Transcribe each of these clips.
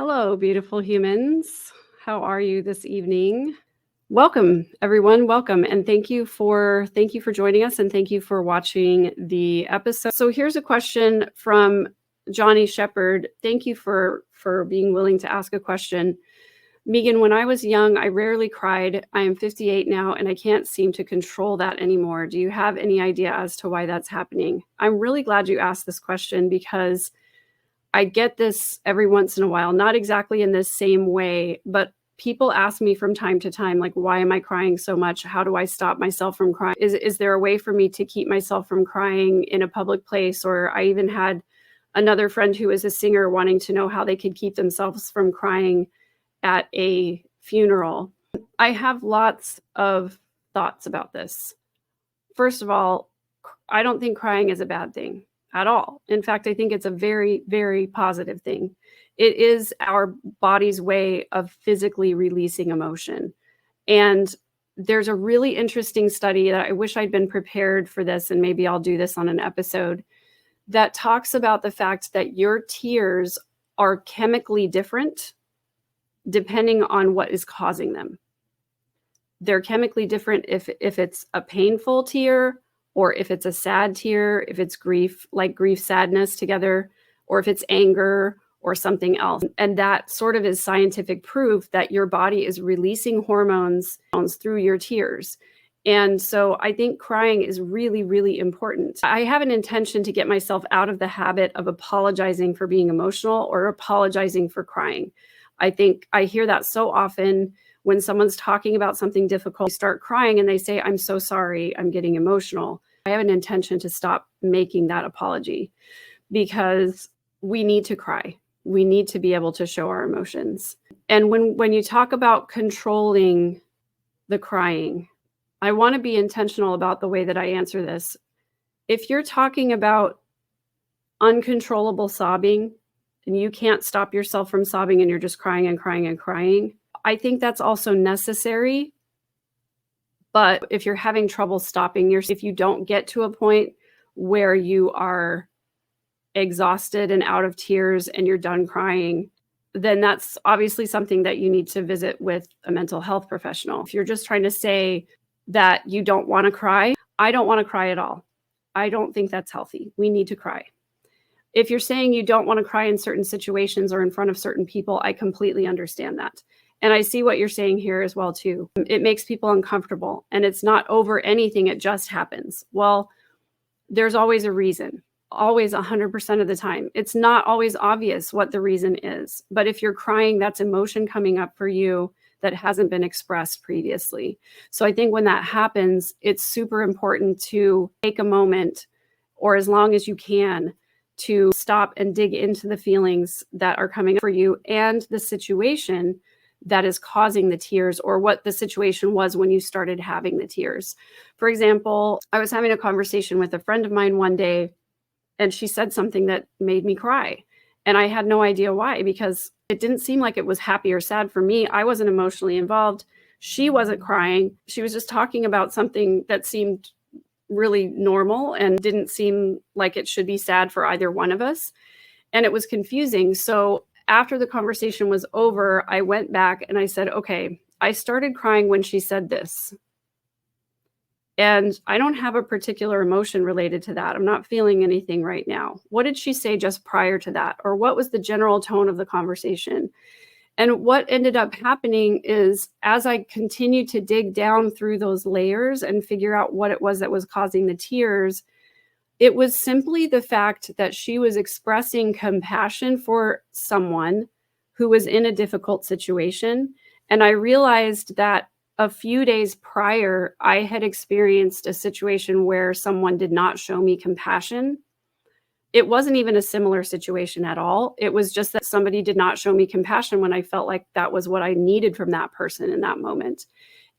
Hello, beautiful humans. How are you this evening? Welcome, everyone. Welcome, and thank you for joining us, and thank you for watching the episode. So here's a question from Johnny Shepherd. Thank you for being willing to ask a question. Megan, when I was young, I rarely cried. I am 58 now, and I can't seem to control that anymore. Do you have any idea as to why that's happening? I'm really glad you asked this question because I get this every once in a while, not exactly in this same way, but people ask me from time to time, like, why am I crying so much? How do I stop myself from crying? Is there a way for me to keep myself from crying in a public place? Or I even had another friend who is a singer wanting to know how they could keep themselves from crying at a funeral. I have lots of thoughts about this. First of all, I don't think crying is a bad thing at all. In fact, I think it's a very, very positive thing. It is our body's way of physically releasing emotion. And there's a really interesting study that I wish I'd been prepared for this, and maybe I'll do this on an episode, that talks about the fact that your tears are chemically different depending on what is causing them. They're chemically different if it's a painful tear, or if it's a sad tear, if it's grief, like grief, sadness together, or if it's anger or something else. And that sort of is scientific proof that your body is releasing hormones through your tears. And so I think crying is really, really important. I have an intention to get myself out of the habit of apologizing for being emotional or apologizing for crying. I think I hear that so often. When someone's talking about something difficult, they start crying and they say, I'm so sorry, I'm getting emotional. I have an intention to stop making that apology because we need to cry. We need to be able to show our emotions. And when you talk about controlling the crying, I want to be intentional about the way that I answer this. If you're talking about uncontrollable sobbing and you can't stop yourself from sobbing and you're just crying and crying and crying, I think that's also necessary. But if you're having trouble stopping if you don't get to a point where you are exhausted and out of tears and you're done crying, then that's obviously something that you need to visit with a mental health professional. If you're just trying to say that you don't want to cry, I don't want to cry at all. I don't think that's healthy. We need to cry. If you're saying you don't want to cry in certain situations or in front of certain people, I completely understand that. And I see what you're saying here as well, too. It makes people uncomfortable and it's not over anything. It just happens. Well, there's always a reason, always 100% of the time. It's not always obvious what the reason is. But if you're crying, that's emotion coming up for you that hasn't been expressed previously. So I think when that happens, it's super important to take a moment, or as long as you can, to stop and dig into the feelings that are coming up for you and the situation that is causing the tears, or what the situation was when you started having the tears. For example, I was having a conversation with a friend of mine one day, and she said something that made me cry. And I had no idea why, because it didn't seem like it was happy or sad for me. I wasn't emotionally involved. She wasn't crying. She was just talking about something that seemed really normal and didn't seem like it should be sad for either one of us. And it was confusing. So after the conversation was over, I went back and I said, okay, I started crying when she said this. And I don't have a particular emotion related to that. I'm not feeling anything right now. What did she say just prior to that? Or what was the general tone of the conversation? And what ended up happening is, as I continued to dig down through those layers and figure out what it was that was causing the tears, it was simply the fact that she was expressing compassion for someone who was in a difficult situation. And I realized that a few days prior, I had experienced a situation where someone did not show me compassion. It wasn't even a similar situation at all. It was just that somebody did not show me compassion when I felt like that was what I needed from that person in that moment.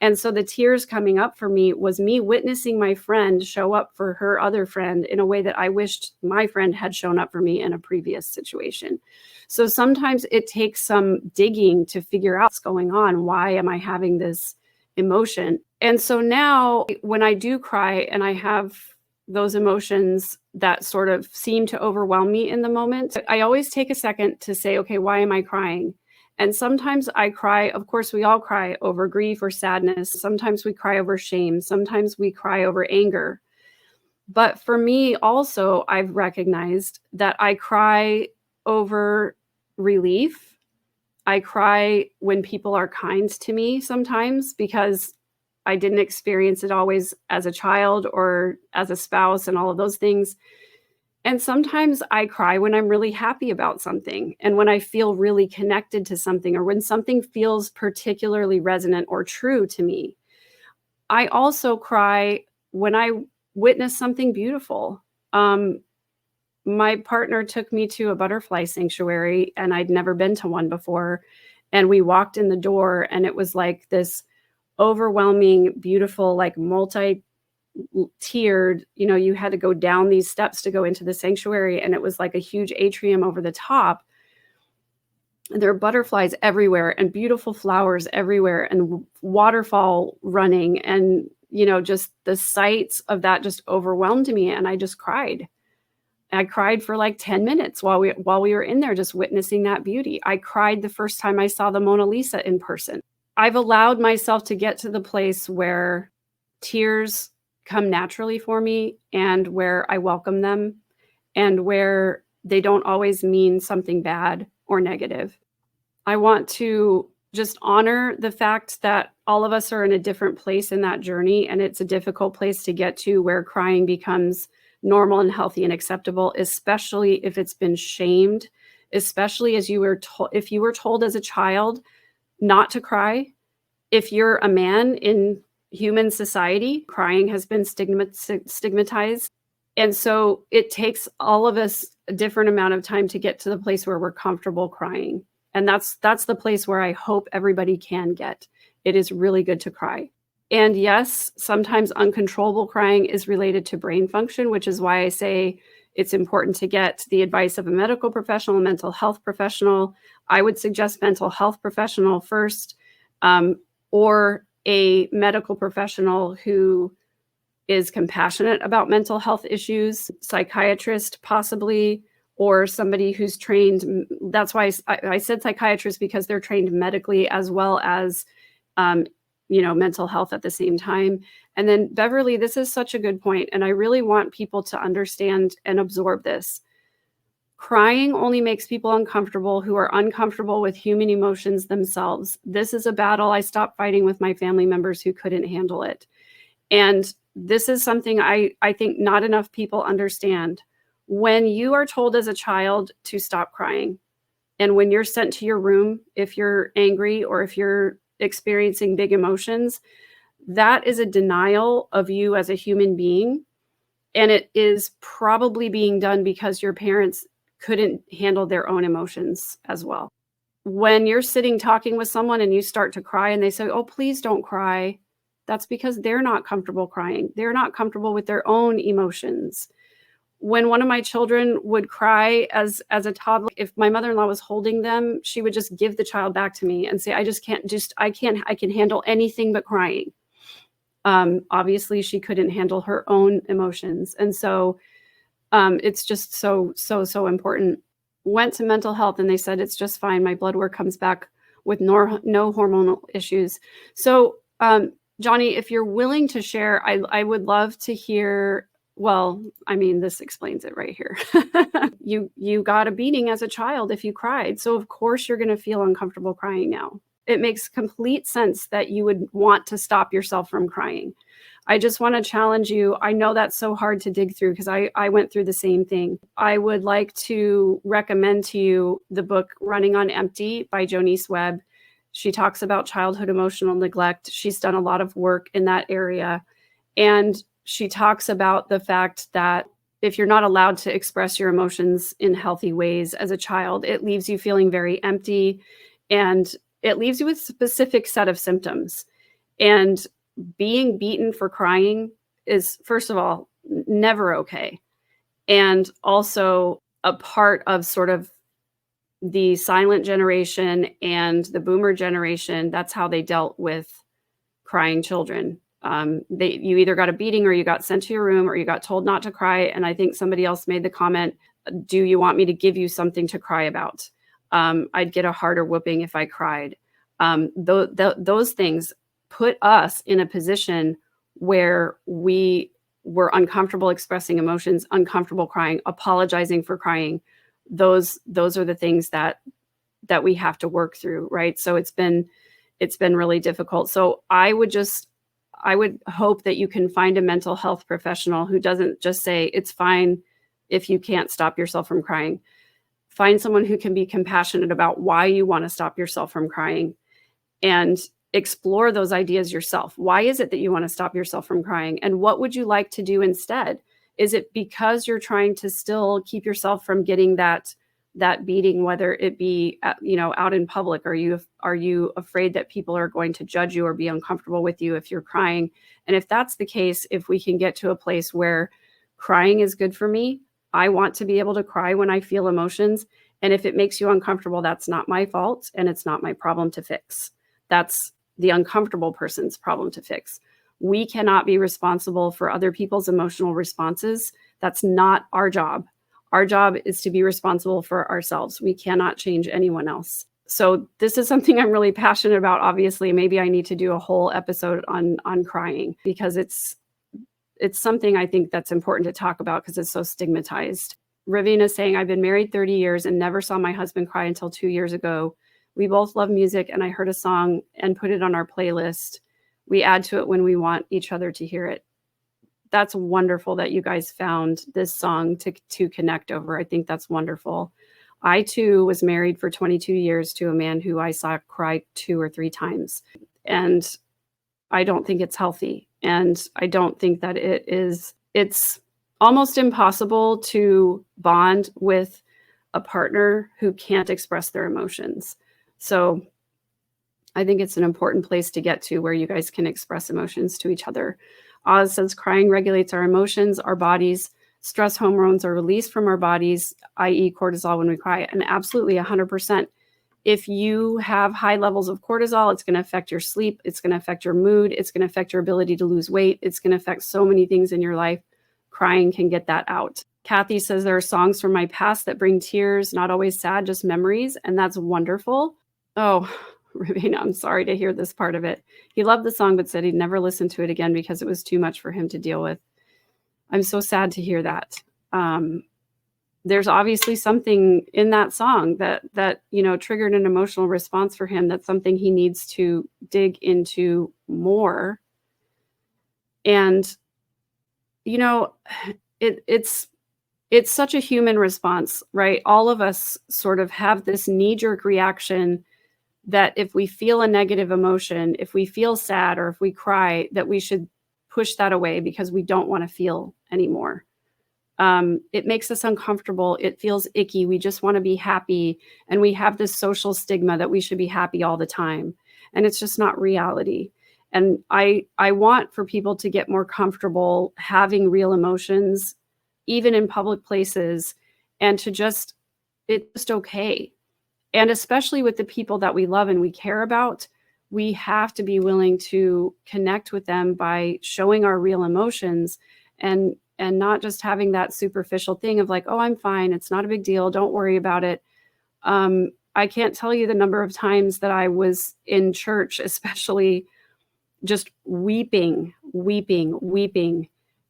And so the tears coming up for me was me witnessing my friend show up for her other friend in a way that I wished my friend had shown up for me in a previous situation. So sometimes it takes some digging to figure out what's going on. Why am I having this emotion? And so now when I do cry and I have those emotions that sort of seem to overwhelm me in the moment, I always take a second to say, okay, why am I crying? And sometimes I cry, of course, we all cry over grief or sadness. Sometimes we cry over shame. Sometimes we cry over anger. But for me also, I've recognized that I cry over relief. I cry when people are kind to me sometimes because I didn't experience it always as a child or as a spouse and all of those things. And sometimes I cry when I'm really happy about something and when I feel really connected to something or when something feels particularly resonant or true to me. I also cry when I witness something beautiful. My partner took me to a butterfly sanctuary and I'd never been to one before. And we walked in the door and it was like this overwhelming, beautiful, like multi-tiered, you had to go down these steps to go into the sanctuary. And it was like a huge atrium over the top. And there are butterflies everywhere and beautiful flowers everywhere and waterfall running. And, just the sights of that just overwhelmed me. And I just cried. I cried for like 10 minutes while we were in there just witnessing that beauty. I cried the first time I saw the Mona Lisa in person. I've allowed myself to get to the place where tears come naturally for me and where I welcome them and where they don't always mean something bad or negative. I want to just honor the fact that all of us are in a different place in that journey, and it's a difficult place to get to where crying becomes normal and healthy and acceptable, especially if it's been shamed, especially as if you were told as a child not to cry. If you're a man in human society, crying has been stigmatized. And so it takes all of us a different amount of time to get to the place where we're comfortable crying. And that's the place where I hope everybody can get. It is really good to cry. And yes, sometimes uncontrollable crying is related to brain function, which is why I say it's important to get the advice of a medical professional, a mental health professional. I would suggest mental health professional first, or a medical professional who is compassionate about mental health issues, psychiatrist possibly, or somebody who's trained. That's why I said psychiatrist, because they're trained medically as well as, mental health at the same time. And then Beverly, this is such a good point, and I really want people to understand and absorb this. Crying only makes people uncomfortable who are uncomfortable with human emotions themselves. This is a battle I stopped fighting with my family members who couldn't handle it. And this is something I think not enough people understand. When you are told as a child to stop crying, and when you're sent to your room, if you're angry or if you're experiencing big emotions, that is a denial of you as a human being. And it is probably being done because your parents couldn't handle their own emotions as well. When you're sitting talking with someone and you start to cry and they say, oh, please don't cry, that's because they're not comfortable crying. They're not comfortable with their own emotions. When one of my children would cry as a toddler, if my mother-in-law was holding them, she would just give the child back to me and say, I can handle anything but crying. Obviously she couldn't handle her own emotions. And so it's just so important. Went to mental health and they said, it's just fine. My blood work comes back with no hormonal issues. So, Johnny, if you're willing to share, I would love to hear. Well, I mean, this explains it right here. You got a beating as a child if you cried. So of course you're going to feel uncomfortable crying now. It makes complete sense that you would want to stop yourself from crying. I just want to challenge you. I know that's so hard to dig through because I went through the same thing. I would like to recommend to you the book Running on Empty by Jonice Webb. She talks about childhood emotional neglect. She's done a lot of work in that area. And she talks about the fact that if you're not allowed to express your emotions in healthy ways as a child, it leaves you feeling very empty and it leaves you with a specific set of symptoms. And being beaten for crying is, first of all, never okay. And also a part of sort of the silent generation and the boomer generation. That's how they dealt with crying children. You either got a beating or you got sent to your room or you got told not to cry. And I think somebody else made the comment, do you want me to give you something to cry about? I'd get a harder whooping if I cried. Those things put us in a position where we were uncomfortable expressing emotions, uncomfortable crying, apologizing for crying. Those are the things that we have to work through, right? So it's been really difficult. So I would hope that you can find a mental health professional who doesn't just say it's fine if you can't stop yourself from crying. Find someone who can be compassionate about why you want to stop yourself from crying and explore those ideas yourself. Why is it that you want to stop yourself from crying? And what would you like to do instead? Is it because you're trying to still keep yourself from getting that beating, whether it be out in public? Are you afraid that people are going to judge you or be uncomfortable with you if you're crying? And if that's the case, if we can get to a place where crying is good for me, I want to be able to cry when I feel emotions. And if it makes you uncomfortable, that's not my fault and it's not my problem to fix. That's the uncomfortable person's problem to fix. We cannot be responsible for other people's emotional responses. That's not our job. Our job is to be responsible for ourselves. We cannot change anyone else. So this is something I'm really passionate about. Obviously, maybe I need to do a whole episode on crying because it's something I think that's important to talk about because it's so stigmatized. Ravina is saying, I've been married 30 years and never saw my husband cry until 2 years ago. We both love music and I heard a song and put it on our playlist. We add to it when we want each other to hear it. That's wonderful that you guys found this song to connect over. I think that's wonderful. I too was married for 22 years to a man who I saw cry 2 or 3 times. And I don't think it's healthy. And I don't think that it's almost impossible to bond with a partner who can't express their emotions. So I think it's an important place to get to where you guys can express emotions to each other. Oz says crying regulates our emotions, our bodies. Stress hormones are released from our bodies, i.e. cortisol when we cry. And absolutely 100%. If you have high levels of cortisol, it's going to affect your sleep. It's going to affect your mood. It's going to affect your ability to lose weight. It's going to affect so many things in your life. Crying can get that out. Kathy says there are songs from my past that bring tears, not always sad, just memories. And that's wonderful. Oh, Ravina, I'm sorry to hear this part of it. He loved the song, but said he'd never listen to it again because it was too much for him to deal with. I'm so sad to hear that. There's obviously something in that song that triggered an emotional response for him. That's something he needs to dig into more. And, it's such a human response, right? All of us sort of have this knee-jerk reaction that if we feel a negative emotion, if we feel sad or if we cry, that we should push that away because we don't want to feel anymore. It makes us uncomfortable. It feels icky. We just want to be happy. And we have this social stigma that we should be happy all the time. And it's just not reality. And I want for people to get more comfortable having real emotions, even in public places, and to it's just okay. And especially with the people that we love and we care about, we have to be willing to connect with them by showing our real emotions and not just having that superficial thing of like, oh, I'm fine. It's not a big deal. Don't worry about it. I can't tell you the number of times that I was in church, especially just weeping.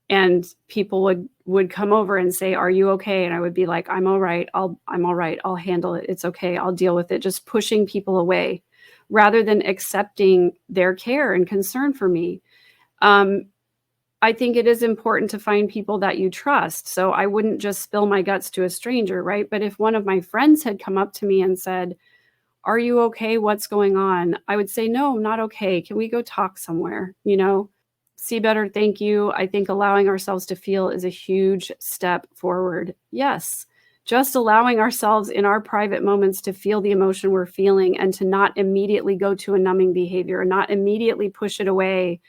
And people would come over and say, are you okay? And I would be like, I'm all right. I'm all right. I'll handle it. It's okay. I'll deal with it. Just pushing people away rather than accepting their care and concern for me. I think it is important to find people that you trust. So I wouldn't just spill my guts to a stranger, right? But if one of my friends had come up to me and said, are you okay? What's going on? I would say, no, I'm not okay. Can we go talk somewhere? See better. Thank you. I think allowing ourselves to feel is a huge step forward. Yes. Just allowing ourselves in our private moments to feel the emotion we're feeling and to not immediately go to a numbing behavior, not immediately push it away.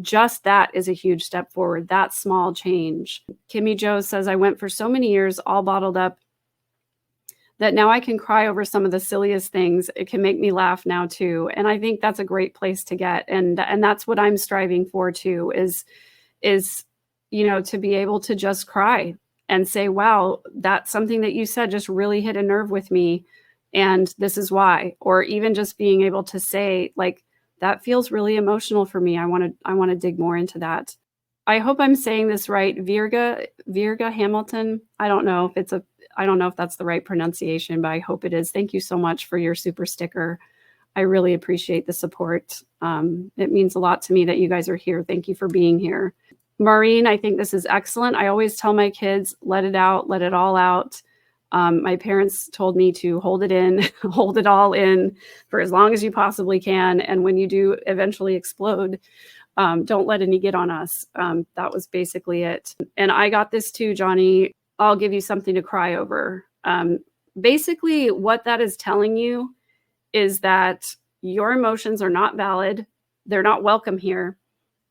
Just that is a huge step forward. That small change. Kimmy Joe says, I went for so many years, all bottled up that now I can cry over some of the silliest things. It can make me laugh now too. And I think that's a great place to get. And that's what I'm striving for too, is, to be able to just cry and say, wow, that's something that you said just really hit a nerve with me. And this is why. Or even just being able to say, like, that feels really emotional for me. I want to dig more into that. I hope I'm saying this right. Virga Hamilton. I don't know if that's the right pronunciation, but I hope it is. Thank you so much for your super sticker. I really appreciate the support. It means a lot to me that you guys are here. Thank you for being here. Maureen, I think this is excellent. I always tell my kids, let it out, let it all out. My parents told me to hold it in, hold it all in for as long as you possibly can. And when you do eventually explode, don't let any get on us. That was basically it. And I got this too, Johnny. I'll give you something to cry over. Basically, what that is telling you is that your emotions are not valid. They're not welcome here.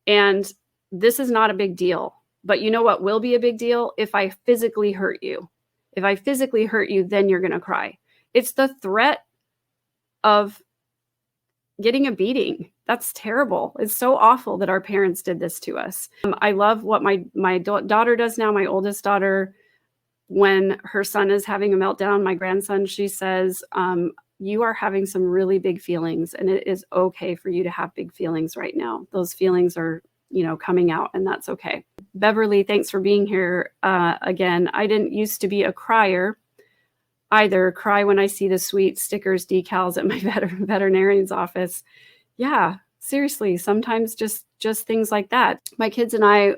And this is not a big deal. But you know what will be a big deal? If I physically hurt you. If I physically hurt you, then you're going to cry. It's the threat of getting a beating. That's terrible. It's so awful that our parents did this to us. I love what my daughter does now, my oldest daughter. When her son is having a meltdown, my grandson, she says, you are having some really big feelings, and it is okay for you to have big feelings right now. Those feelings are, coming out, and that's okay. Beverly, thanks for being here. Again, I didn't used to be a crier either. Cry when I see the sweet stickers, decals at my veterinarian's office. Yeah, seriously, sometimes just things like that. My kids and I,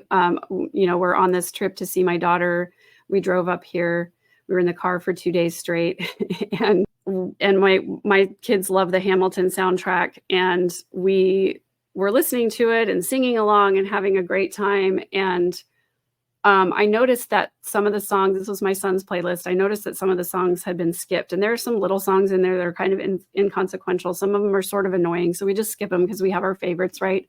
were on this trip to see my daughter. We drove up here. We were in the car for 2 days straight, and my kids love the Hamilton soundtrack, and we were listening to it and singing along and having a great time. And I noticed that some of the songs, this was my son's playlist, I noticed that some of the songs had been skipped. And there are some little songs in there that are kind of inconsequential. Some of them are sort of annoying, so we just skip them because we have our favorites, right?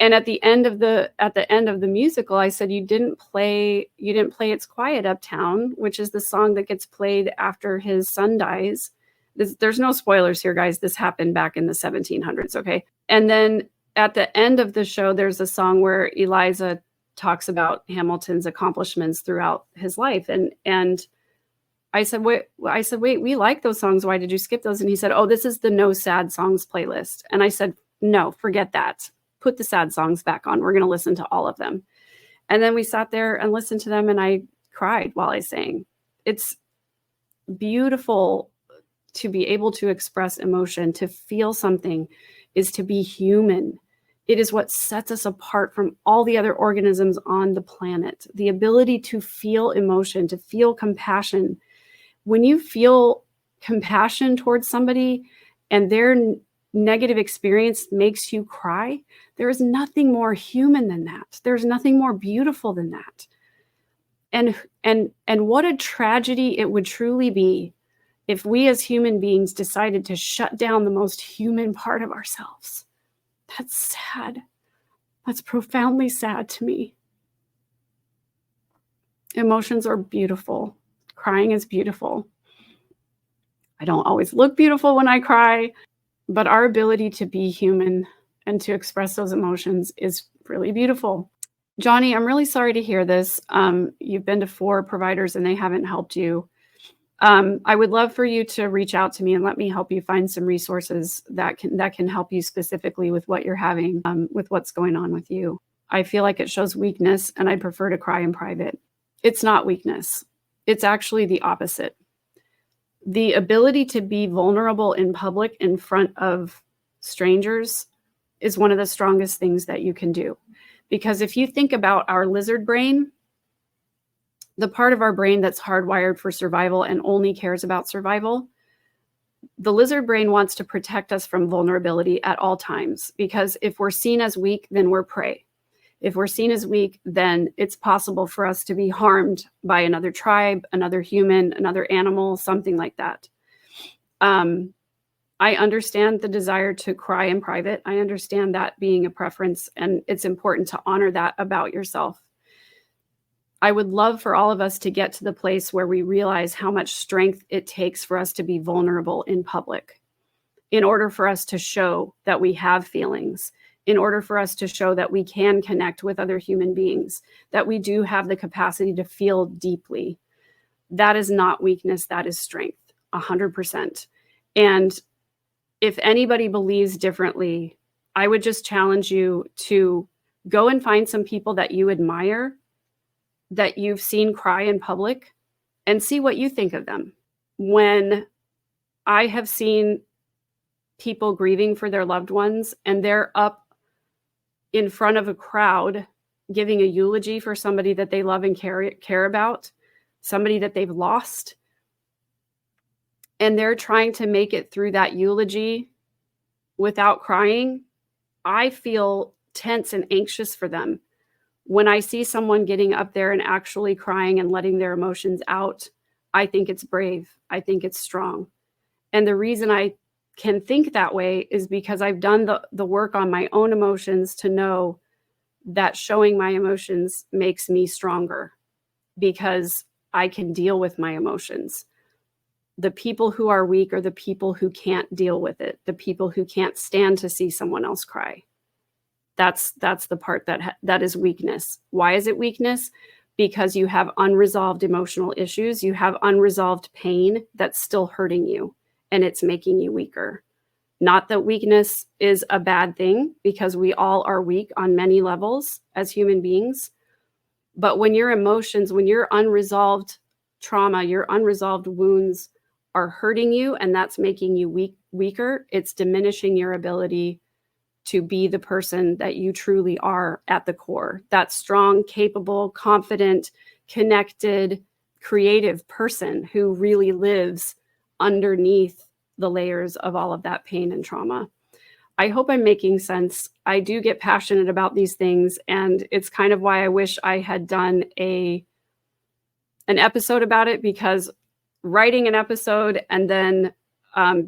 And at the end of the musical, I said, you didn't play It's Quiet Uptown, which is the song that gets played after his son dies. There's no spoilers here, guys. This happened back in the 1700s, okay? And then at the end of the show, there's a song where Eliza talks about Hamilton's accomplishments throughout his life. And I said, wait, we like those songs. Why did you skip those? And he said, oh, this is the no sad songs playlist. And I said, no, forget that. Put the sad songs back on. We're going to listen to all of them. And then we sat there and listened to them, and I cried while I sang. It's beautiful to be able to express emotion, to feel something is to be human. It is what sets us apart from all the other organisms on the planet. The ability to feel emotion, to feel compassion. When you feel compassion towards somebody and their negative experience makes you cry, there is nothing more human than that. There's nothing more beautiful than that. And what a tragedy it would truly be if we as human beings decided to shut down the most human part of ourselves. That's sad. That's profoundly sad to me. Emotions are beautiful. Crying is beautiful. I don't always look beautiful when I cry, but our ability to be human and to express those emotions is really beautiful. Johnny, I'm really sorry to hear this. You've been to 4 providers and they haven't helped you. I would love for you to reach out to me and let me help you find some resources that can help you specifically with what you're having, with what's going on with you. I feel like it shows weakness, and I prefer to cry in private. It's not weakness. It's actually the opposite. The ability to be vulnerable in public in front of strangers is one of the strongest things that you can do. Because if you think about our lizard brain, the part of our brain that's hardwired for survival and only cares about survival, the lizard brain wants to protect us from vulnerability at all times. Because if we're seen as weak, then we're prey. If we're seen as weak, then it's possible for us to be harmed by another tribe, another human, another animal, something like that. I understand the desire to cry in private. I understand that being a preference, and it's important to honor that about yourself. I would love for all of us to get to the place where we realize how much strength it takes for us to be vulnerable in public, in order for us to show that we have feelings, in order for us to show that we can connect with other human beings, that we do have the capacity to feel deeply. That is not weakness, that is strength, 100%. And if anybody believes differently, I would just challenge you to go and find some people that you admire, that you've seen cry in public, and see what you think of them. When I have seen people grieving for their loved ones and they're up in front of a crowd giving a eulogy for somebody that they love and care about, somebody that they've lost, and they're trying to make it through that eulogy without crying, I feel tense and anxious for them. When I see someone getting up there and actually crying and letting their emotions out, I think it's brave. I think it's strong. And the reason I can think that way is because I've done the work on my own emotions to know that showing my emotions makes me stronger, because I can deal with my emotions. The people who are weak are the people who can't deal with it, the people who can't stand to see someone else cry. That's the part that is weakness. Why is it weakness? Because you have unresolved emotional issues. You have unresolved pain that's still hurting you, and it's making you weaker. Not that weakness is a bad thing, because we all are weak on many levels as human beings. But when your emotions, when your unresolved trauma, your unresolved wounds are hurting you, and that's making you weaker, it's diminishing your ability to be the person that you truly are at the core. That strong, capable, confident, connected, creative person who really lives underneath the layers of all of that pain and trauma. I hope I'm making sense. I do get passionate about these things, and it's kind of why I wish I had done an episode about it, because writing an episode and then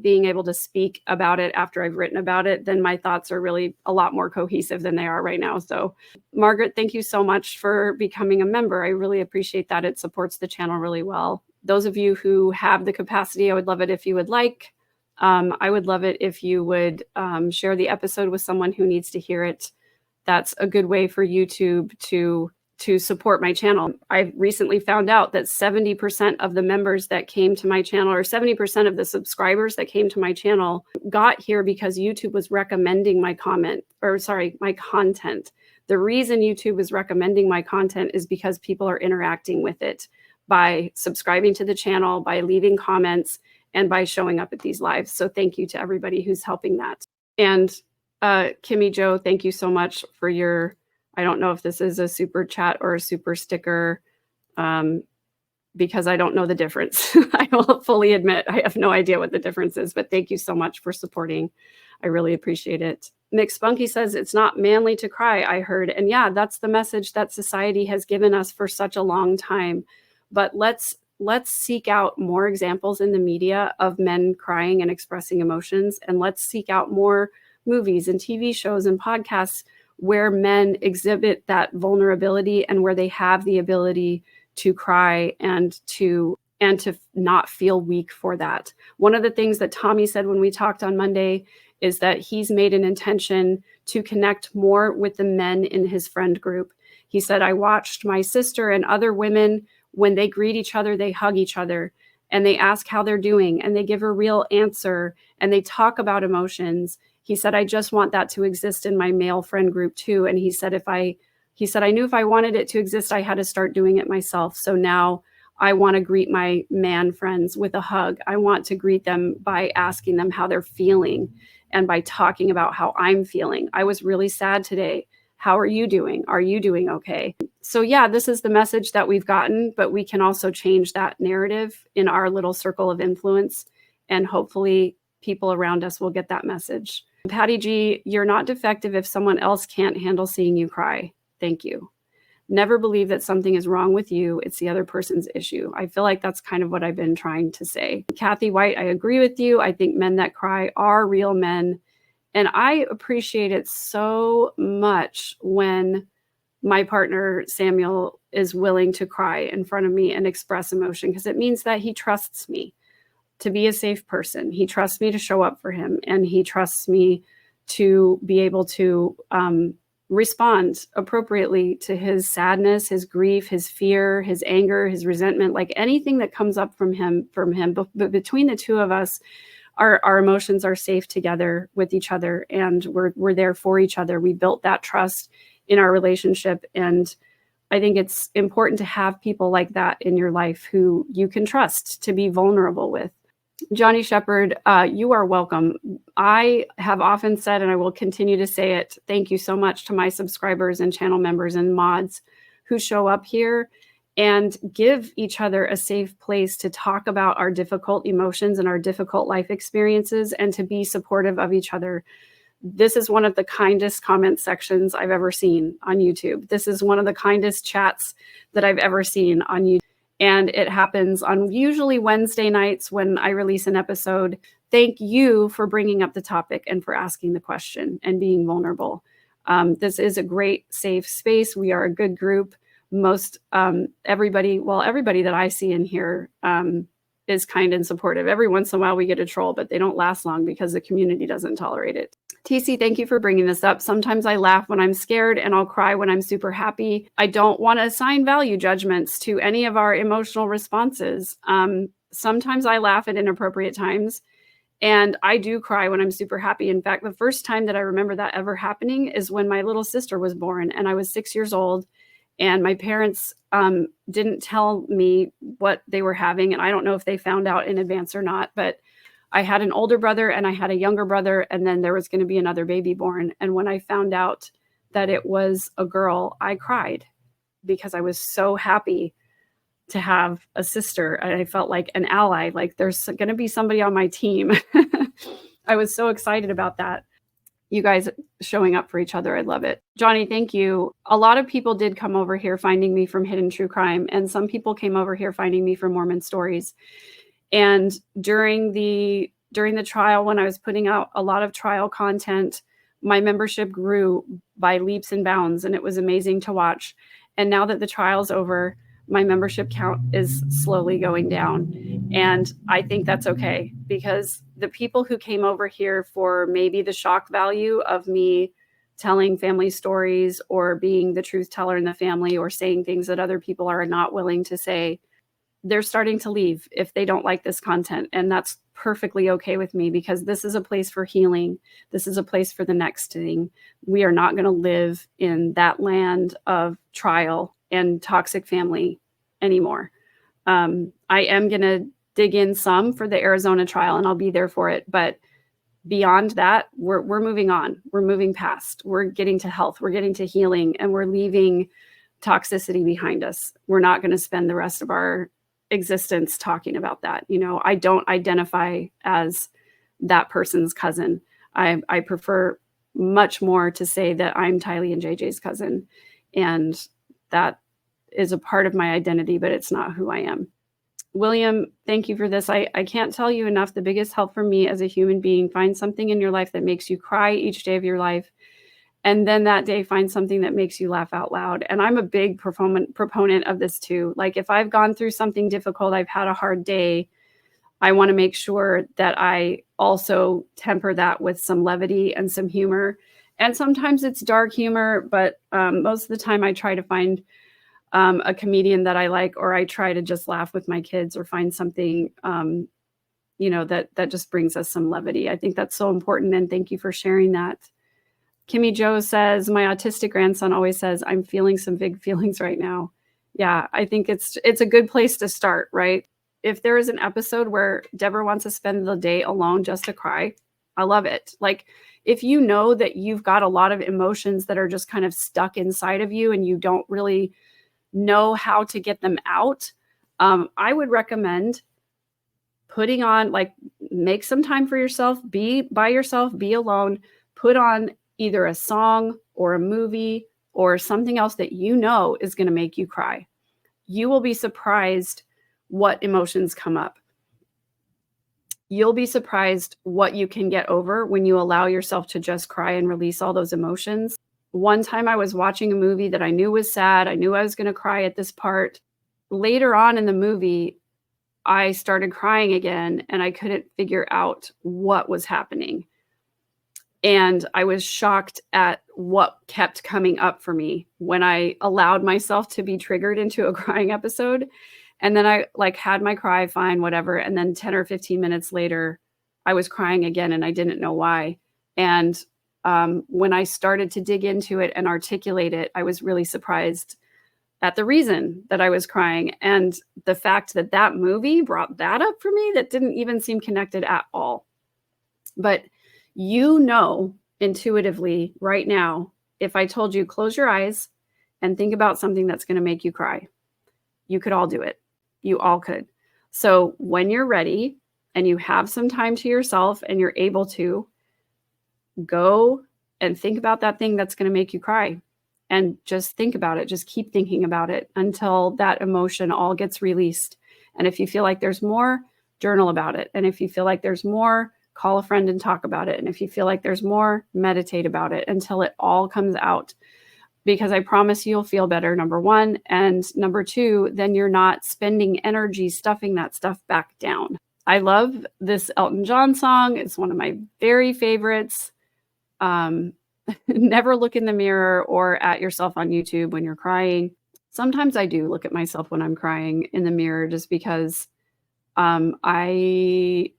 being able to speak about it after I've written about it, then my thoughts are really a lot more cohesive than they are right now. So Margaret, thank you so much for becoming a member. I really appreciate that. It supports the channel really well. Those of you who have the capacity, I would love it if you would like. I would love it if you would share the episode with someone who needs to hear it. That's a good way for YouTube to support my channel. I recently found out that 70% of the members that came to my channel, or 70% of the subscribers that came to my channel, got here because YouTube was recommending my content. The reason YouTube was recommending my content is because people are interacting with it by subscribing to the channel, by leaving comments, and by showing up at these lives. So thank you to everybody who's helping that. And Kimmy Jo, thank you so much for your, I don't know if this is a super chat or a super sticker, because I don't know the difference. I will fully admit I have no idea what the difference is, but thank you so much for supporting. I really appreciate it. Mick Spunky says it's not manly to cry, I heard. And yeah, that's the message that society has given us for such a long time. But let's seek out more examples in the media of men crying and expressing emotions. And let's seek out more movies and TV shows and podcasts where men exhibit that vulnerability and where they have the ability to cry and to not feel weak for that. One of the things that Tommy said when we talked on Monday is that he's made an intention to connect more with the men in his friend group. He said, I watched my sister and other women, when they greet each other, they hug each other and they ask how they're doing and they give a real answer and they talk about emotions. He said, I just want that to exist in my male friend group too. And he said, I knew if I wanted it to exist, I had to start doing it myself. So now I want to greet my man friends with a hug. I want to greet them by asking them how they're feeling and by talking about how I'm feeling. I was really sad today. How are you doing? Are you doing okay? So yeah, this is the message that we've gotten, but we can also change that narrative in our little circle of influence. And hopefully people around us will get that message. Patty G, you're not defective if someone else can't handle seeing you cry. Thank you. Never believe that something is wrong with you. It's the other person's issue. I feel like that's kind of what I've been trying to say. Kathy White, I agree with you. I think men that cry are real men. And I appreciate it so much when my partner, Samuel, is willing to cry in front of me and express emotion, because it means that he trusts me to be a safe person. He trusts me to show up for him, and he trusts me to be able to respond appropriately to his sadness, his grief, his fear, his anger, his resentment, like anything that comes up from him. But between the two of us, our emotions are safe together with each other, and we're there for each other. We built that trust in our relationship, and I think it's important to have people like that in your life who you can trust to be vulnerable with. Johnny Shepherd, you are welcome. I have often said, and I will continue to say it, thank you so much to my subscribers and channel members and mods who show up here and give each other a safe place to talk about our difficult emotions and our difficult life experiences, and to be supportive of each other. This is one of the kindest comment sections I've ever seen on YouTube. This is one of the kindest chats that I've ever seen on YouTube. And it happens on usually Wednesday nights when I release an episode. Thank you for bringing up the topic and for asking the question and being vulnerable. This is a great safe space. We are a good group. Most everybody that I see in here is kind and supportive. Every once in a while we get a troll, but they don't last long because the community doesn't tolerate it. TC, thank you for bringing this up. Sometimes I laugh when I'm scared, and I'll cry when I'm super happy. I don't want to assign value judgments to any of our emotional responses. Sometimes I laugh at inappropriate times, and I do cry when I'm super happy. In fact, the first time that I remember that ever happening is when my little sister was born, and I was 6 years old, and my parents didn't tell me what they were having. And I don't know if they found out in advance or not, but I had an older brother and I had a younger brother, and then there was going to be another baby born. And when I found out that it was a girl, I cried because I was so happy to have a sister. And I felt like an ally, like there's going to be somebody on my team. I was so excited about that. You guys showing up for each other. I love it. Johnny, thank you. A lot of people did come over here finding me from Hidden True Crime, and some people came over here finding me from Mormon Stories. And during the trial, when I was putting out a lot of trial content, my membership grew by leaps and bounds, and it was amazing to watch. And now that the trial's over, my membership count is slowly going down. And I think that's okay, because the people who came over here for maybe the shock value of me telling family stories or being the truth teller in the family or saying things that other people are not willing to say, they're starting to leave if they don't like this content. And that's perfectly okay with me, because this is a place for healing. This is a place for the next thing. We are not going to live in that land of trial and toxic family anymore. I am going to dig in some for the Arizona trial, and I'll be there for it. But beyond that, we're moving on. We're moving past. We're getting to health. We're getting to healing, and we're leaving toxicity behind us. We're not going to spend the rest of our existence talking about that. You know, I don't identify as that person's cousin. I prefer much more to say that I'm Tylee and JJ's cousin, and that is a part of my identity, but it's not who I am. William, thank you for this. I can't tell you enough. The biggest help for me as a human being, find something in your life that makes you cry each day of your life. And then that day, find something that makes you laugh out loud. And I'm a big proponent of this too. Like if I've gone through something difficult, I've had a hard day, I want to make sure that I also temper that with some levity and some humor. And sometimes it's dark humor, but most of the time I try to find a comedian that I like, or I try to just laugh with my kids or find something, that just brings us some levity. I think that's so important. And thank you for sharing that. Kimmy Joe says, my autistic grandson always says, I'm feeling some big feelings right now. Yeah, I think it's a good place to start, right? If there is an episode where Deborah wants to spend the day alone just to cry, I love it. Like if you know that you've got a lot of emotions that are just kind of stuck inside of you and you don't really know how to get them out, I would recommend putting on, like, make some time for yourself, be by yourself, be alone, put on either a song or a movie or something else that you know is going to make you cry. You will be surprised what emotions come up. You'll be surprised what you can get over when you allow yourself to just cry and release all those emotions. one time I was watching a movie that I knew was sad. I knew I was going to cry at this part. Later on in the movie, I started crying again and I couldn't figure out what was happening. And I was shocked at what kept coming up for me when I allowed myself to be triggered into a crying episode. And then I like had my cry, fine, whatever. And then 10 or 15 minutes later, I was crying again and I didn't know why. And when I started to dig into it and articulate it, I was really surprised at the reason that I was crying. And the fact that that movie brought that up for me, that didn't even seem connected at all. But you know, intuitively right now, if I told you, close your eyes and think about something that's going to make you cry, you could all do it. You all could. So when you're ready and you have some time to yourself and you're able to, go and think about that thing that's going to make you cry. And just think about it. Just keep thinking about it until that emotion all gets released. And if you feel like there's more, journal about it. And if you feel like there's more, call a friend and talk about it. And if you feel like there's more, meditate about it until it all comes out. Because I promise you'll feel better, number one. And number two, then you're not spending energy stuffing that stuff back down. I love this Elton John song. It's one of my very favorites. Never look in the mirror or at yourself on YouTube when you're crying. Sometimes I do look at myself when I'm crying in the mirror just because I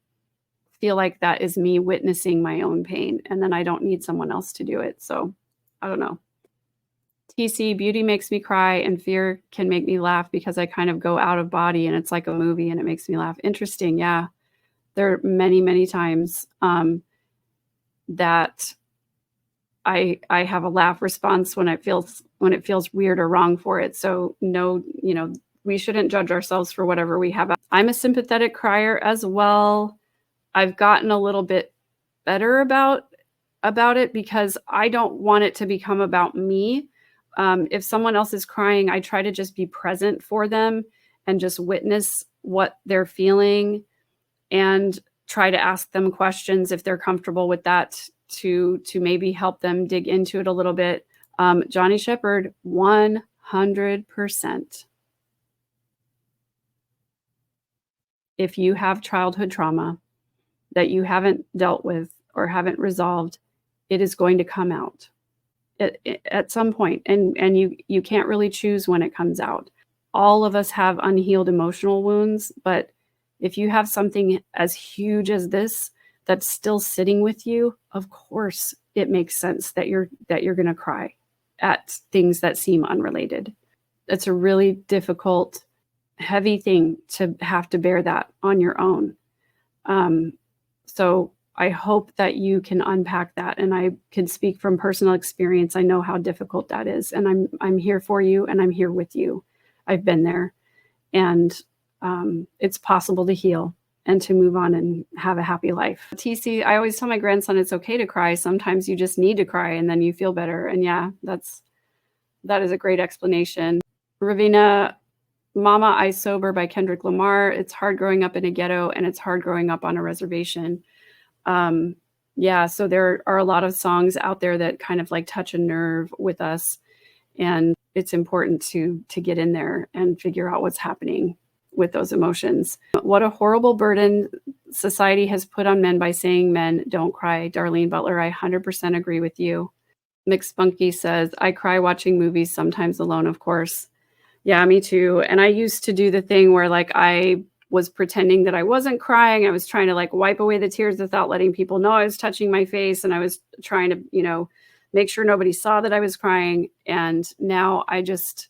feel like that is me witnessing my own pain, and then I don't need someone else to do it. So I don't know. TC, beauty makes me cry and fear can make me laugh because I kind of go out of body and it's like a movie and it makes me laugh. Interesting. Yeah. There are many, many times that I have a laugh response when it feels weird or wrong for it. So no, we shouldn't judge ourselves for whatever we have. I'm a sympathetic crier as well. I've gotten a little bit better about it because I don't want it to become about me. If someone else is crying, I try to just be present for them and just witness what they're feeling and try to ask them questions if they're comfortable with that to maybe help them dig into it a little bit. Johnny Shepherd, 100%. If you have childhood trauma that you haven't dealt with or haven't resolved, it is going to come out at some point, and you can't really choose when it comes out. All of us have unhealed emotional wounds, but if you have something as huge as this that's still sitting with you, of course it makes sense that you're going to cry at things that seem unrelated. It's a really difficult, heavy thing to have to bear that on your own. So I hope that you can unpack that, and I can speak from personal experience. I know how difficult that is, and I'm here for you, and I'm here with you. I've been there, and it's possible to heal and to move on and have a happy life. TC, I always tell my grandson it's okay to cry. Sometimes you just need to cry, and then you feel better. And yeah, that is a great explanation. Ravina, Mama I Sober by Kendrick Lamar. It's hard growing up in a ghetto, and it's hard growing up on a reservation. Yeah, so there are a lot of songs out there that kind of like touch a nerve with us, and it's important to get in there and figure out what's happening with those emotions. What a horrible burden society has put on men by saying men don't cry. Darlene Butler, I 100% agree with you. Mick Spunky says, I cry watching movies, sometimes alone, of course. Yeah, me too. And I used to do the thing where like I was pretending that I wasn't crying. I was trying to like wipe away the tears without letting people know I was touching my face. And I was trying to, make sure nobody saw that I was crying. And now I just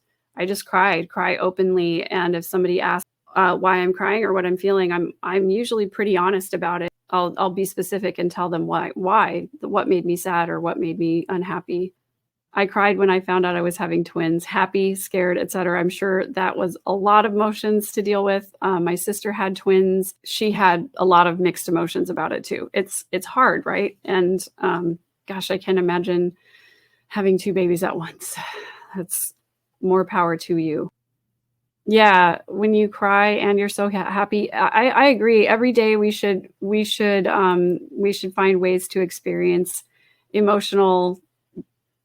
cry openly. And if somebody asks why I'm crying or what I'm feeling, I'm usually pretty honest about it. I'll be specific and tell them why, what made me sad or what made me unhappy. I cried when I found out I was having twins, happy, scared, etc. I'm sure that was a lot of emotions to deal with. My sister had twins. She had a lot of mixed emotions about it too. It's hard, right? And gosh, I can't imagine having two babies at once. That's more power to you. Yeah, when you cry and you're so happy, I agree. Every day we should find ways to experience emotional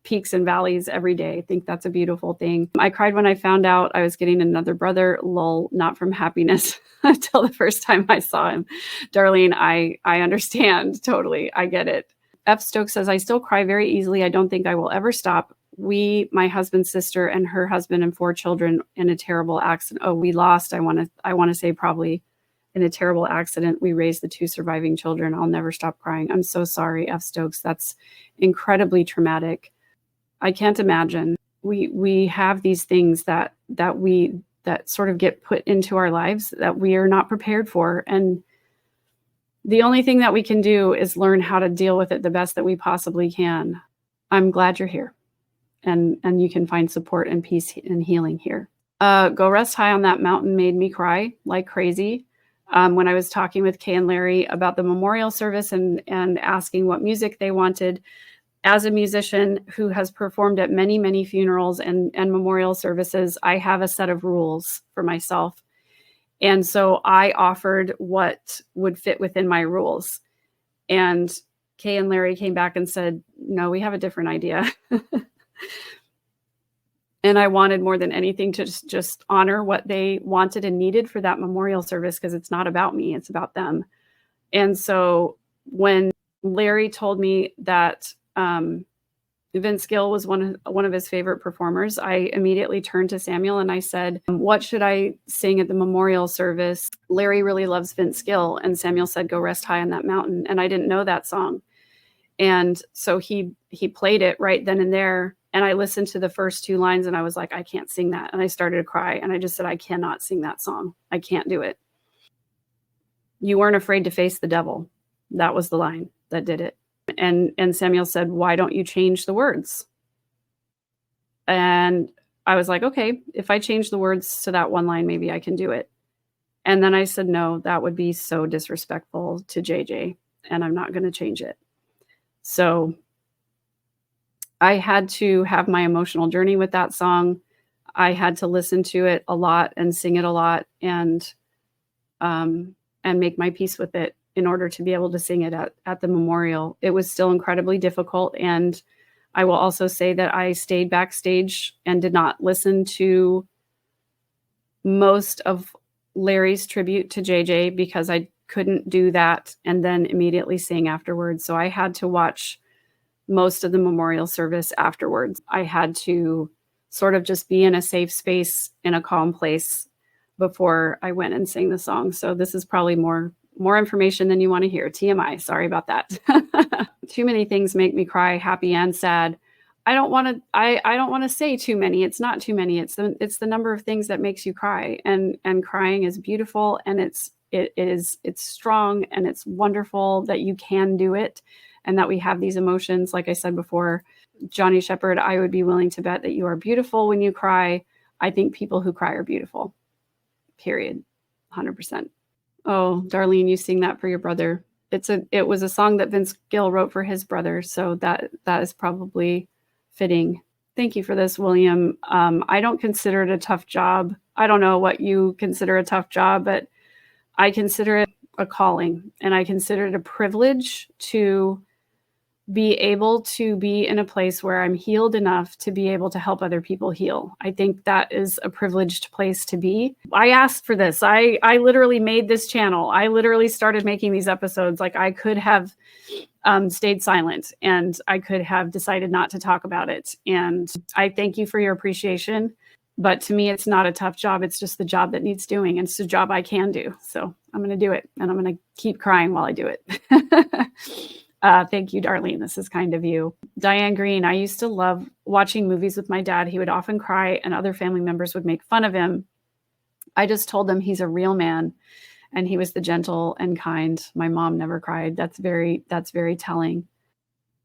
peaks and valleys every day. I think that's a beautiful thing. I cried when I found out I was getting another brother. Lol, not from happiness until the first time I saw him. Darlene, I understand totally. I get it. F. Stokes says, I still cry very easily. I don't think I will ever stop. We, my husband's sister and her husband and 4 children in a terrible accident. Oh, we lost. I want to say probably in a terrible accident. We raised the 2 surviving children. I'll never stop crying. I'm so sorry, F. Stokes. That's incredibly traumatic. I can't imagine. We have these things that sort of get put into our lives that we are not prepared for. And the only thing that we can do is learn how to deal with it the best that we possibly can. I'm glad you're here. And you can find support and peace and healing here. Go Rest High on That Mountain made me cry like crazy. When I was talking with Kay and Larry about the memorial service and asking what music they wanted, as a musician who has performed at many, many funerals and memorial services, I have a set of rules for myself. And so I offered what would fit within my rules. And Kay and Larry came back and said, no, we have a different idea. And I wanted more than anything to just honor what they wanted and needed for that memorial service, because it's not about me, it's about them. And so when Larry told me that Vince Gill was one of his favorite performers, I immediately turned to Samuel and I said, what should I sing at the memorial service? Larry really loves Vince Gill. And Samuel said, Go Rest High on That Mountain. And I didn't know that song. And so he played it right then and there. And I listened to the first 2 lines and I was like, I can't sing that. And I started to cry. And I just said, I cannot sing that song. I can't do it. You weren't afraid to face the devil. That was the line that did it. And Samuel said, why don't you change the words? And I was like, okay, if I change the words to that one line, maybe I can do it. And then I said, no, that would be so disrespectful to JJ. And I'm not going to change it. So I had to have my emotional journey with that song. I had to listen to it a lot and sing it a lot and make my peace with it in order to be able to sing it at the memorial. It was still incredibly difficult. And I will also say that I stayed backstage and did not listen to most of Larry's tribute to JJ because I couldn't do that and then immediately sing afterwards. So I had to watch most of the memorial service afterwards. I had to sort of just be in a safe space, in a calm place before I went and sang the song. So this is probably more information than you want to hear. TMI, sorry about that. Too many things make me cry, happy and sad. I don't want to say too many. It's not too many. It's the number of things that makes you cry, and crying is beautiful, and it's strong, and it's wonderful that you can do it. And that we have these emotions. Like I said before, Johnny Shepherd, I would be willing to bet that you are beautiful when you cry. I think people who cry are beautiful, period, 100%. Oh, Darlene, you sing that for your brother. It was a song that Vince Gill wrote for his brother. So that is probably fitting. Thank you for this, William. I don't consider it a tough job. I don't know what you consider a tough job, but I consider it a calling, and I consider it a privilege to be able to be in a place where I'm healed enough to be able to help other people heal. I think that is a privileged place to be. I asked for this. I literally made this channel. I literally started making these episodes. Like, I could have stayed silent, and I could have decided not to talk about it. And I thank you for your appreciation. But to me, it's not a tough job. It's just the job that needs doing. And it's a job I can do. So I'm going to do it. And I'm going to keep crying while I do it. Thank you, Darlene. This is kind of you. Diane Green, I used to love watching movies with my dad. He would often cry and other family members would make fun of him. I just told them he's a real man and he was the gentle and kind. My mom never cried. That's very telling.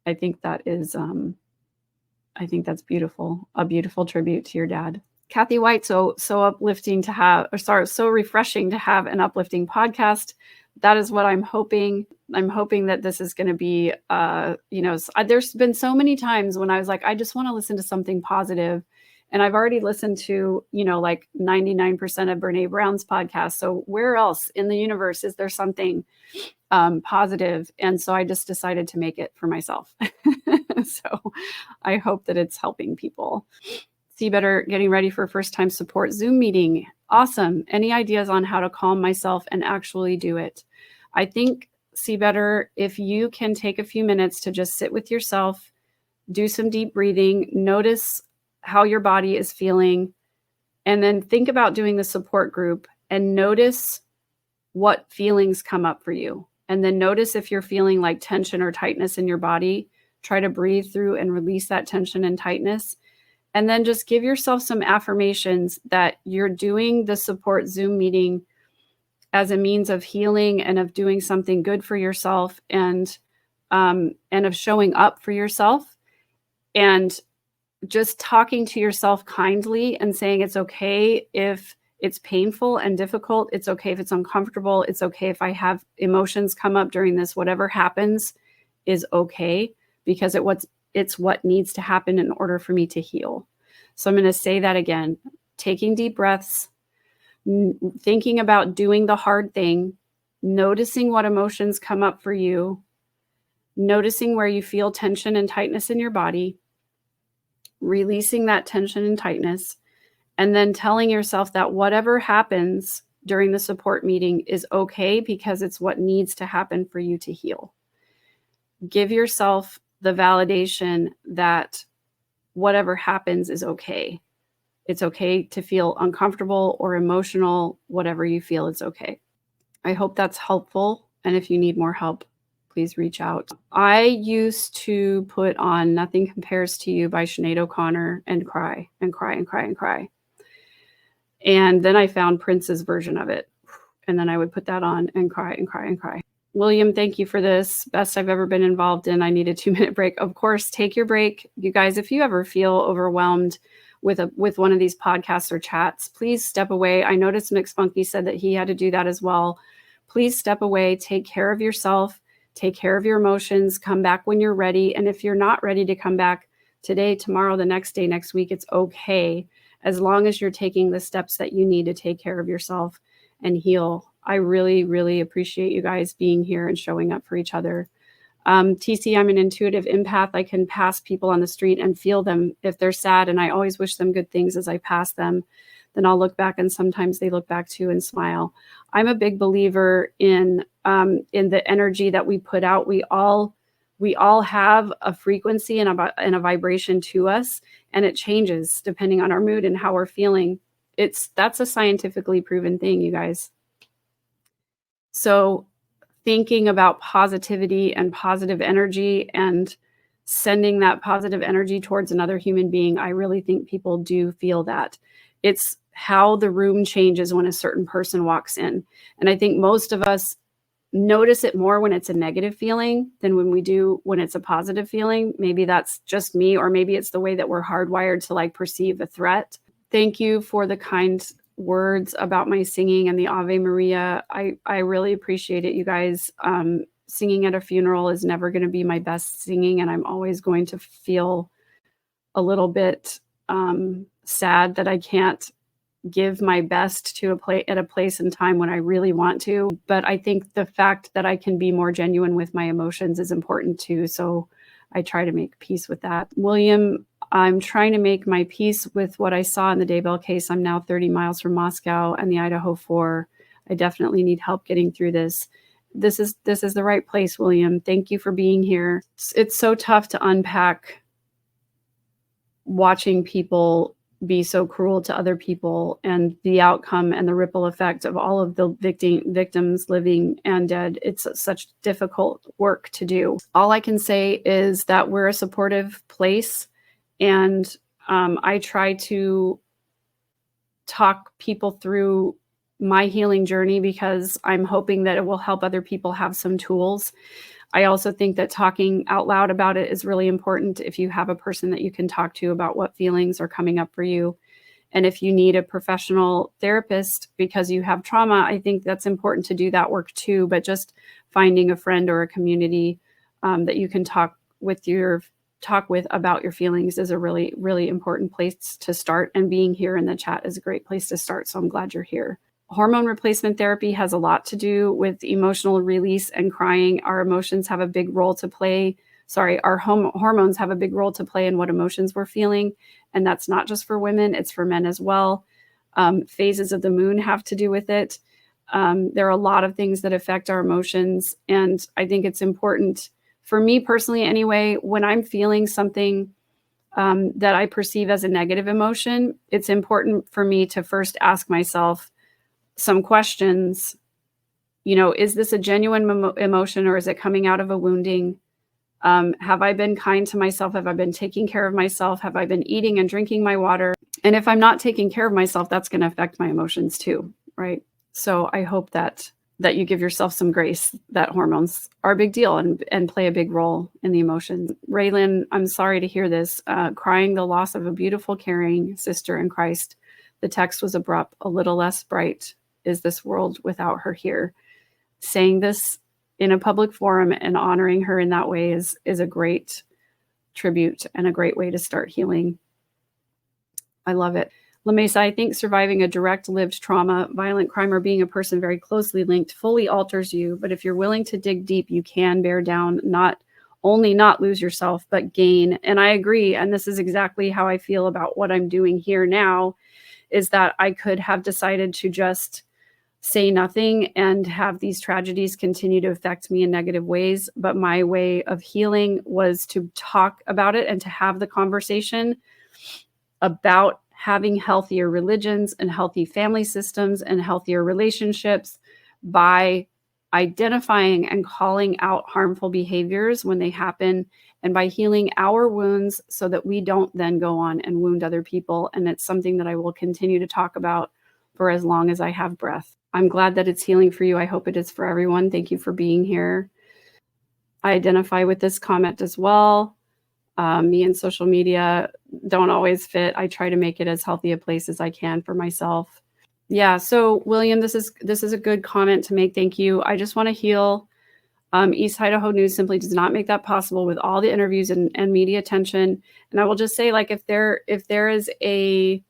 I think that is, I think that's beautiful. A beautiful tribute to your dad. Kathy White, so uplifting to have, so refreshing to have an uplifting podcast. That is what I'm hoping. I'm hoping that this is going to be, there's been so many times when I was like, I just want to listen to something positive. And I've already listened to, like 99% of Brene Brown's podcast. So where else in the universe is there something positive? And so I just decided to make it for myself. So I hope that it's helping people. See Better getting ready for first time support Zoom meeting. Awesome. Any ideas on how to calm myself and actually do it? I think See Better, if you can take a few minutes to just sit with yourself, do some deep breathing, notice how your body is feeling, and then think about doing the support group and notice what feelings come up for you. And then notice if you're feeling like tension or tightness in your body. Try to breathe through and release that tension and tightness. And then just give yourself some affirmations that you're doing the support Zoom meeting as a means of healing and of doing something good for yourself and of showing up for yourself, and just talking to yourself kindly and saying it's okay if it's painful and difficult. It's okay if it's uncomfortable. It's okay if I have emotions come up during this. Whatever happens is okay, because it's what needs to happen in order for me to heal. So I'm going to say that again, taking deep breaths, thinking about doing the hard thing, noticing what emotions come up for you, noticing where you feel tension and tightness in your body, releasing that tension and tightness, and then telling yourself that whatever happens during the support meeting is okay, because it's what needs to happen for you to heal. Give yourself the validation that whatever happens is okay. It's okay to feel uncomfortable or emotional, whatever you feel, it's okay. I hope that's helpful. And if you need more help, please reach out. I used to put on Nothing Compares to You by Sinead O'Connor and cry and cry and cry and cry. And then I found Prince's version of it. And then I would put that on and cry and cry and cry. William, thank you for this. Best I've ever been involved in. I need a 2-minute break. Of course, take your break. You guys, if you ever feel overwhelmed with one of these podcasts or chats, please step away. I noticed McSpunky said that he had to do that as well. Please step away, take care of yourself, take care of your emotions, come back when you're ready. And if you're not ready to come back today, tomorrow, the next day, next week, it's okay, as long as you're taking the steps that you need to take care of yourself and heal. I really, really appreciate you guys being here and showing up for each other. TC, I'm an intuitive empath. I can pass people on the street and feel them if they're sad, and I always wish them good things as I pass them. Then I'll look back, and sometimes they look back too and smile. I'm a big believer in the energy that we put out. We all have a frequency and a vibration to us, and it changes depending on our mood and how we're feeling. That's a scientifically proven thing, you guys. So thinking about positivity and positive energy and sending that positive energy towards another human being, I really think people do feel that. It's how the room changes when a certain person walks in. And I think most of us notice it more when it's a negative feeling than when it's a positive feeling. Maybe that's just me, or maybe it's the way that we're hardwired to perceive a threat. Thank you for the kind words about my singing and the Ave Maria. I really appreciate it, you guys. Singing at a funeral is never going to be my best singing, and I'm always going to feel a little bit sad that I can't give my best to at a place and time when I really want to. But I think the fact that I can be more genuine with my emotions is important too. So I try to make peace with that. William, I'm trying to make my peace with what I saw in the Daybell case. I'm now 30 miles from Moscow and the Idaho 4. I definitely need help getting through this. This is the right place, William. Thank you for being here. It's so tough to unpack watching people be so cruel to other people and the outcome and the ripple effect of all of the victims, living and dead. It's such difficult work to do. All I can say is that we're a supportive place, and I try to talk people through my healing journey because I'm hoping that it will help other people have some tools. I also think that talking out loud about it is really important if you have a person that you can talk to about what feelings are coming up for you. And if you need a professional therapist because you have trauma, I think that's important to do that work too. But just finding a friend or a community that you can talk with about your feelings is a really, really important place to start. And being here in the chat is a great place to start. So I'm glad you're here. Hormone replacement therapy has a lot to do with emotional release and crying. Our emotions have a big role to play. hormones have a big role to play in what emotions we're feeling. And that's not just for women, it's for men as well. Phases of the moon have to do with it. There are a lot of things that affect our emotions. And I think it's important for me personally, anyway, when I'm feeling something that I perceive as a negative emotion, it's important for me to first ask myself some questions. Is this a genuine emotion, or is it coming out of a wounding? Have I been kind to myself? Have I been taking care of myself? Have I been eating and drinking my water? And if I'm not taking care of myself, that's going to affect my emotions too, right? So I hope that you give yourself some grace, that hormones are a big deal and play a big role in the emotions. Raylan, I'm sorry to hear this. Crying the loss of a beautiful, caring sister in Christ. The text was abrupt, a little less bright. Is this world without her here? Saying this in a public forum and honoring her in that way is a great tribute and a great way to start healing. I love it. La Mesa, I think surviving a direct lived trauma, violent crime, or being a person very closely linked fully alters you. But if you're willing to dig deep, you can bear down, not only not lose yourself, but gain. And I agree. And this is exactly how I feel about what I'm doing here now, is that I could have decided to just say nothing and have these tragedies continue to affect me in negative ways. But my way of healing was to talk about it and to have the conversation about having healthier religions and healthy family systems and healthier relationships by identifying and calling out harmful behaviors when they happen, and by healing our wounds so that we don't then go on and wound other people. And it's something that I will continue to talk about for as long as I have breath. I'm glad that it's healing for you. I hope it is for everyone. Thank you for being here. I identify with this comment as well. Me and social media don't always fit. I try to make it as healthy a place as I can for myself. Yeah. So William, this is a good comment to make. Thank you. I just want to heal. East Idaho News simply does not make that possible with all the interviews and media attention. And I will just say, like, if there is a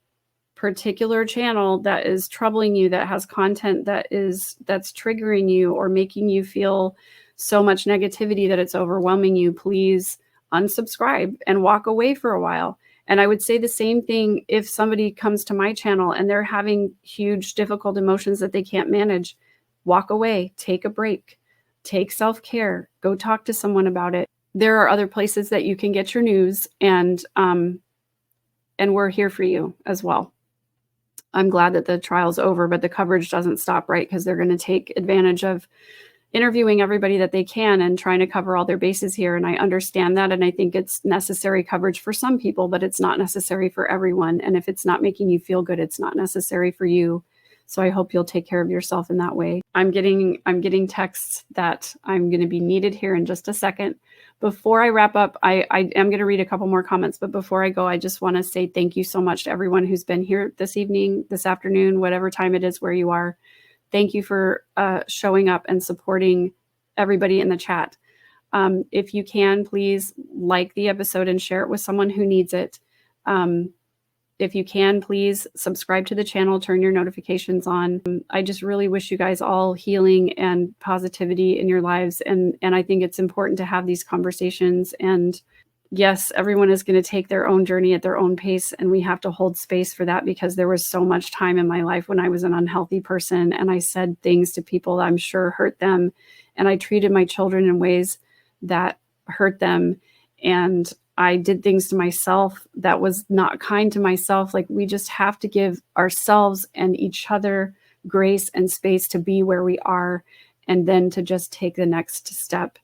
particular channel that is troubling you, that has content that's triggering you or making you feel so much negativity that it's overwhelming you, please unsubscribe and walk away for a while. And I would say the same thing if somebody comes to my channel and they're having huge, difficult emotions that they can't manage. Walk away, take a break, take self-care, go talk to someone about it. There are other places that you can get your news, and we're here for you as well. I'm glad that the trial's over, but the coverage doesn't stop, right? Because they're going to take advantage of interviewing everybody that they can and trying to cover all their bases here. And I understand that. And I think it's necessary coverage for some people, but it's not necessary for everyone. And if it's not making you feel good, it's not necessary for you. So I hope you'll take care of yourself in that way. I'm getting texts that I'm going to be needed here in just a second. Before I wrap up, I am going to read a couple more comments, but before I go, I just want to say thank you so much to everyone who's been here this evening, this afternoon, whatever time it is where you are. Thank you for showing up and supporting everybody in the chat. If you can, please like the episode and share it with someone who needs it. If you can, please subscribe to the channel, turn your notifications on. I just really wish you guys all healing and positivity in your lives. And I think it's important to have these conversations. And yes, everyone is going to take their own journey at their own pace. And we have to hold space for that, because there was so much time in my life when I was an unhealthy person and I said things to people that I'm sure hurt them. And I treated my children in ways that hurt them. And I did things to myself that was not kind to myself. Like, we just have to give ourselves and each other grace and space to be where we are, and then to just take the next step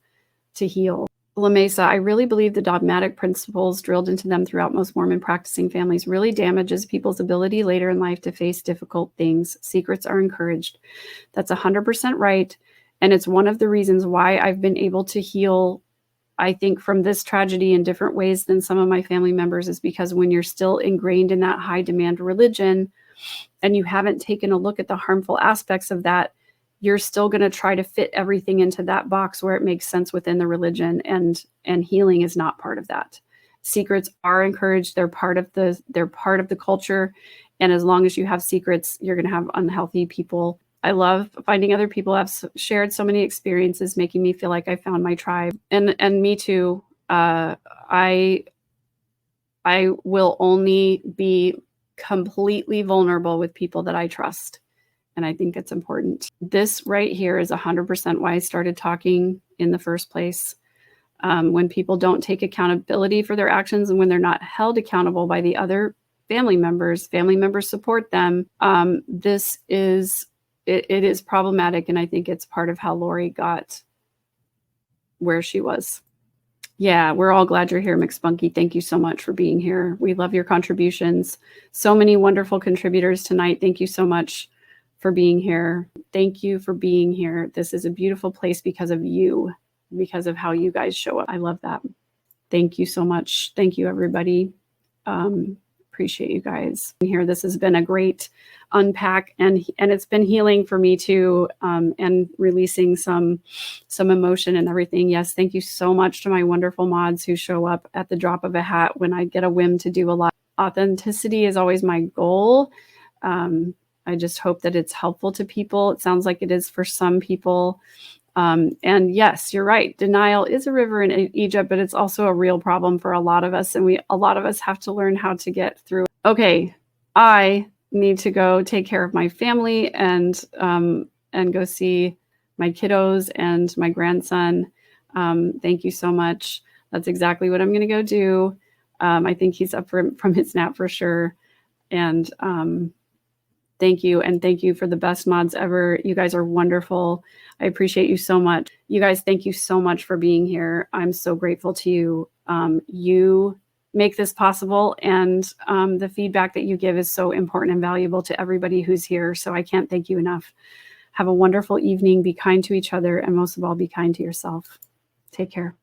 to heal. La Mesa, I really believe the dogmatic principles drilled into them throughout most Mormon practicing families really damages people's ability later in life to face difficult things. Secrets are encouraged. That's 100% right. And it's one of the reasons why I've been able to heal, I think, from this tragedy in different ways than some of my family members, is because when you're still ingrained in that high demand religion and you haven't taken a look at the harmful aspects of that, you're still going to try to fit everything into that box where it makes sense within the religion, and healing is not part of that. Secrets are encouraged. They're part of the culture. And as long as you have secrets, you're going to have unhealthy people. I love finding other people have shared so many experiences, making me feel like I found my tribe. And me too. I will only be completely vulnerable with people that I trust. And I think it's important. This right here is 100% why I started talking in the first place. When people don't take accountability for their actions and when they're not held accountable by the other family members support them. It is problematic. And I think it's part of how Lori got where she was. Yeah, we're all glad you're here, McSpunky. Thank you so much for being here. We love your contributions. So many wonderful contributors tonight. Thank you so much for being here. Thank you for being here. This is a beautiful place because of you, because of how you guys show up. I love that. Thank you so much. Thank you, everybody. Appreciate you guys here. This has been a great unpack, and it's been healing for me too, and releasing some emotion and everything. Yes, thank you so much to my wonderful mods who show up at the drop of a hat when I get a whim to do a lot. Authenticity is always my goal. I just hope that it's helpful to people. It sounds like it is for some people. And yes, you're right. Denial is a river in Egypt, but it's also a real problem for a lot of us. And a lot of us have to learn how to get through it. Okay. I need to go take care of my family and go see my kiddos and my grandson. Thank you so much. That's exactly what I'm going to go do. I think he's up from his nap for sure. And, thank you. And thank you for the best mods ever. You guys are wonderful. I appreciate you so much. You guys, thank you so much for being here. I'm so grateful to you. You make this possible. And the feedback that you give is so important and valuable to everybody who's here. So I can't thank you enough. Have a wonderful evening. Be kind to each other. And most of all, be kind to yourself. Take care.